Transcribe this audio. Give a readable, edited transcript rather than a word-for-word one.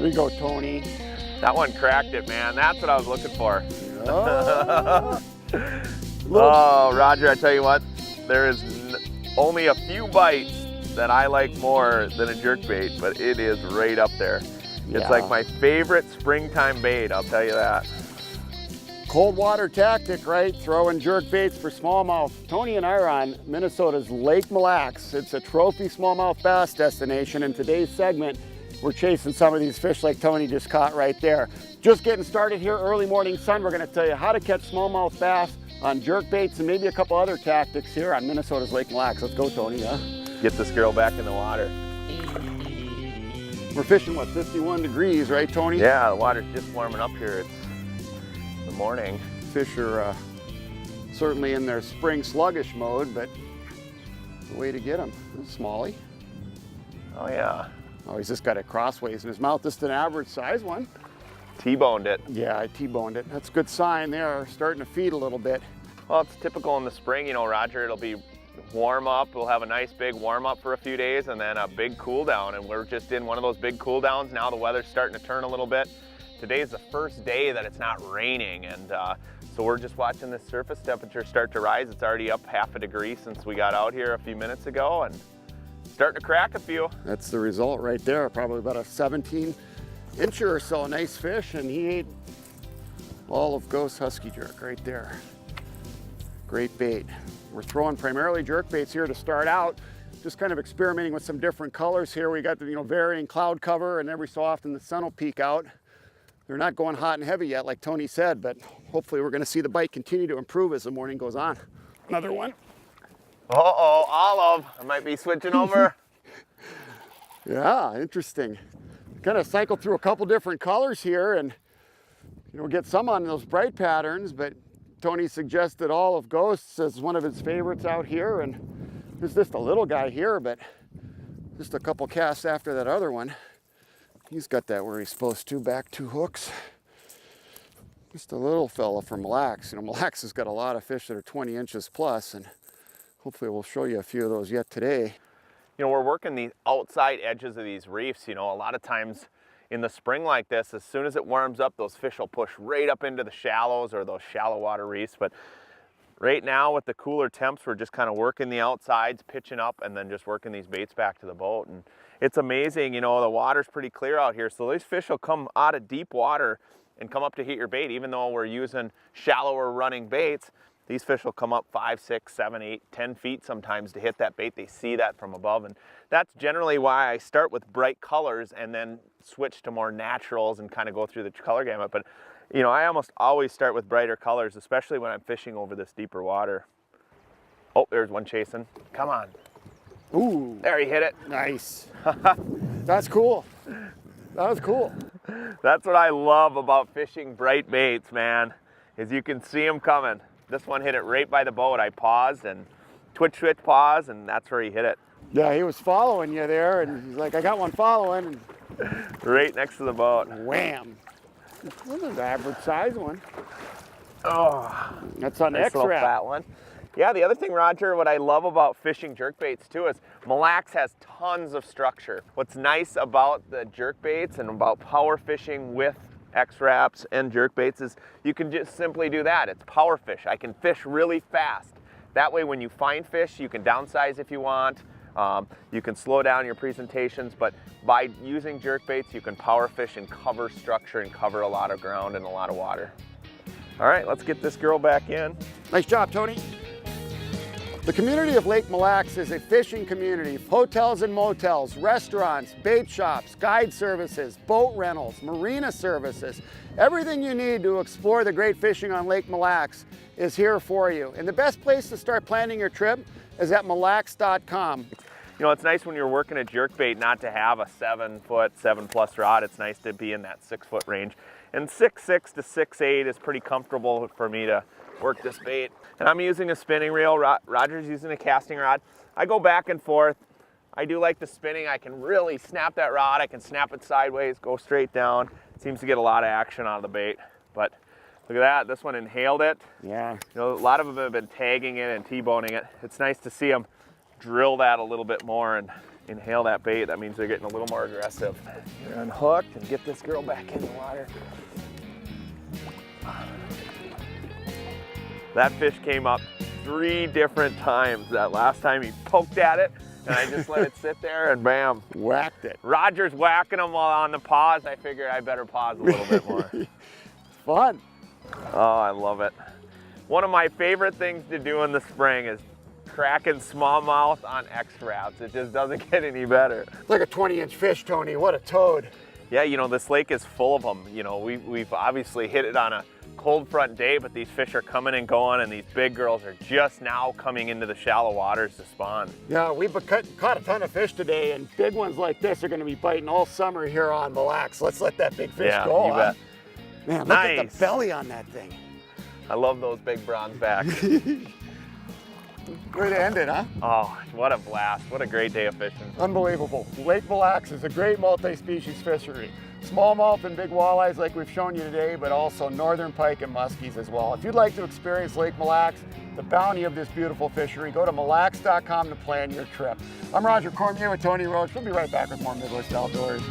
There you go, Tony. That one cracked it, man. That's what I was looking for. Oh, Oh, Roger, I tell you what, there is only a few bites that I like more than a jerkbait, but it is right up there. Yeah. It's like my favorite springtime bait, I'll tell you that. cold water tactic, right? Throwing jerkbaits for smallmouth. Tony and I are on Minnesota's Lake Mille Lacs. It's a trophy smallmouth bass destination. In today's segment, we're chasing some of these fish like Tony just caught right there. Just getting started here, early morning sun. We're gonna tell you how to catch smallmouth bass on jerkbaits and maybe a couple other tactics here on Minnesota's Lake Mille Lacs. Let's go, Tony, huh? Get this girl back in the water. We're fishing, what, 51 degrees, right, Tony? Yeah, the water's just warming up here. It's the morning. Fish are certainly in their spring sluggish mode, but the way to get them. Smallie. Oh yeah. Oh, he's just got it crossways in his mouth. Just an average size one. T-boned it. Yeah, I T-boned it. That's a good sign there, starting to feed a little bit. Well, it's typical in the spring, you know, Roger, it'll be warm up. We'll have a nice big warm up for a few days and then a big cool down. And we're just in one of those big cool downs. Now the weather's starting to turn a little bit. Today's the first day that it's not raining. And so we're just watching the surface temperature start to rise. It's already up half a degree since we got out here a few minutes ago and starting to crack a few. That's the result right there. Probably about a 17-incher or so. Nice fish, and he ate all of Ghost Husky Jerk right there. Great bait. We're throwing primarily jerk baits here to start out, just kind of experimenting with some different colors here. We got the varying cloud cover, and every so often the sun will peek out. They're not going hot and heavy yet, like Tony said, but hopefully we're going to see the bite continue to improve as the morning goes on. Another one. Uh-oh, olive. I might be switching over. Yeah, interesting. Kind of cycle through a couple different colors here and get some on those bright patterns, but Tony suggested Olive Ghosts as one of his favorites out here, and there's just a little guy here, but just a couple casts after that other one. He's got that where he's supposed to, back 2 hooks. Just a little fella from Mille Lacs. Mille Lacs has got a lot of fish that are 20 inches plus, and hopefully we'll show you a few of those yet today. We're working the outside edges of these reefs. A lot of times in the spring like this, as soon as it warms up, those fish will push right up into the shallows or those shallow water reefs. But right now with the cooler temps, we're just kind of working the outsides, pitching up, and then just working these baits back to the boat. And it's amazing, the water's pretty clear out here. So these fish will come out of deep water and come up to hit your bait. Even though we're using shallower running baits, these fish will come up 5, 6, 7, 8, 10 feet sometimes to hit that bait. They see that from above. And that's generally why I start with bright colors and then switch to more naturals and kind of go through the color gamut. But, I almost always start with brighter colors, especially when I'm fishing over this deeper water. Oh, there's one chasing. Come on. Ooh. There, he hit it. Nice. That's cool. That was cool. That's what I love about fishing bright baits, man, is you can see them coming. This one hit it right by the boat. I paused and twitch, pause, and that's where he hit it. Yeah, he was following you there, and he's like, I got one following. And right next to the boat. Wham. This is an average size one. Oh, that's on nice little fat one. Yeah, the other thing, Roger, what I love about fishing jerkbaits too is Mille Lacs has tons of structure. What's nice about the jerkbaits and about power fishing with X-Wraps and jerkbaits is you can just simply do that. It's power fish. I can fish really fast. That way when you find fish, you can downsize if you want. You can slow down your presentations, but by using jerkbaits, you can power fish and cover structure and cover a lot of ground and a lot of water. All right, let's get this girl back in. Nice job, Tony. The community of Lake Mille Lacs is a fishing community. Hotels and motels, restaurants, bait shops, guide services, boat rentals, marina services. Everything you need to explore the great fishing on Lake Mille Lacs is here for you. And the best place to start planning your trip is at millelacs.com. It's nice when you're working a jerkbait not to have a 7-foot, 7+ rod. It's nice to be in that 6-foot range. And 6'6" to 6'8" is pretty comfortable for me to work this bait. And I'm using a spinning reel. Roger's using a casting rod. I go back and forth. I do like the spinning. I can really snap that rod. I can snap it sideways, go straight down. It seems to get a lot of action out of the bait. But look at that, this one inhaled it. Yeah. A lot of them have been tagging it and T-boning it. It's nice to see them drill that a little bit more and inhale that bait, that means they're getting a little more aggressive. You're unhooked and get this girl back in the water. That fish came up 3 different times. That last time he poked at it and I just let it sit there and bam. Whacked it. Roger's whacking them while on the pause. I figured I better pause a little bit more. Fun. Oh, I love it. One of my favorite things to do in the spring is cracking smallmouth on X-Wraps. It just doesn't get any better. It's like a 20-inch fish, Tony. What a toad. Yeah, you know, this lake is full of them. You know, we've obviously hit it on a cold front day, but these fish are coming and going, and these big girls are just now coming into the shallow waters to spawn. Yeah, we've caught a ton of fish today, and big ones like this are going to be biting all summer here on Mille Lacs. Let's let that big fish go. You bet. Man, look Nice. at the belly on that thing. I love those big bronze backs. Way to end it, huh? Oh, what a blast. What a great day of fishing. Unbelievable. Lake Mille Lacs is a great multi-species fishery. Smallmouth and big walleyes like we've shown you today, but also northern pike and muskies as well. If you'd like to experience Lake Mille Lacs, the bounty of this beautiful fishery, go to millelacs.com to plan your trip. I'm Roger Cormier with Tony Roach. We'll be right back with more Midwest Outdoors.